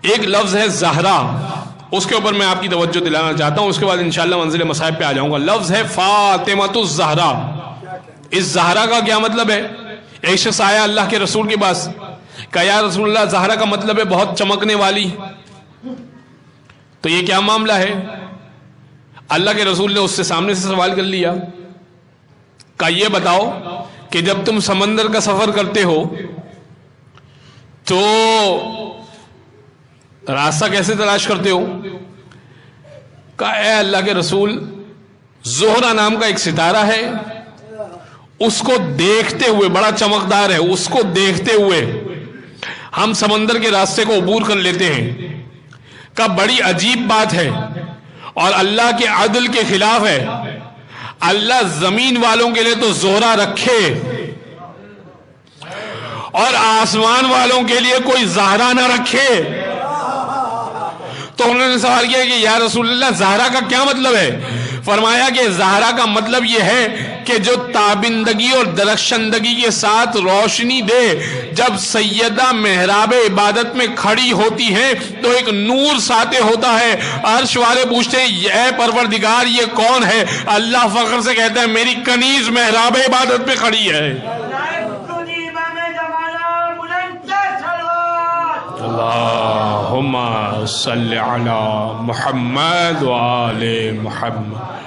ایک لفظ ہے زہرا، اس کے اوپر میں آپ کی توجہ دلانا چاہتا ہوں، اس کے بعد انشاءاللہ منزل مصائب پہ آ جاؤں گا۔ لفظ ہے فاطمۃ الزہرا۔ اس زہرا کا کیا مطلب ہے؟ ایک شخص آیا اللہ کے رسول کے پاس، کہا یا رسول اللہ زہرا کا مطلب ہے بہت چمکنے والی، تو یہ کیا معاملہ ہے؟ اللہ کے رسول نے اس سے سامنے سے سوال کر لیا، کہا یہ بتاؤ کہ جب تم سمندر کا سفر کرتے ہو تو راستہ کیسے تلاش کرتے ہو؟ کہا اے اللہ کے رسول، زہرہ نام کا ایک ستارہ ہے، اس کو دیکھتے ہوئے، بڑا چمکدار ہے، اس کو دیکھتے ہوئے ہم سمندر کے راستے کو عبور کر لیتے ہیں۔ کہا بڑی عجیب بات ہے اور اللہ کے عدل کے خلاف ہے، اللہ زمین والوں کے لیے تو زہرہ رکھے اور آسمان والوں کے لیے کوئی زہرہ نہ رکھے۔ تو انہوں نے سوال کیا کہ یا رسول اللہ زہرہ کا کیا مطلب ہے؟ فرمایا کہ زہرہ کا مطلب یہ ہے کہ جو تابندگی اور درخشندگی کے ساتھ روشنی دے۔ جب سیدہ محراب عبادت میں کھڑی ہوتی ہیں تو ایک نور ساطع ہوتا ہے، عرش والے پوچھتے ہیں اے پروردگار یہ کون ہے؟ اللہ فخر سے کہتا ہے میری کنیز محراب عبادت پہ کھڑی ہے۔ اللہم صلی علی محمد و آل محمد۔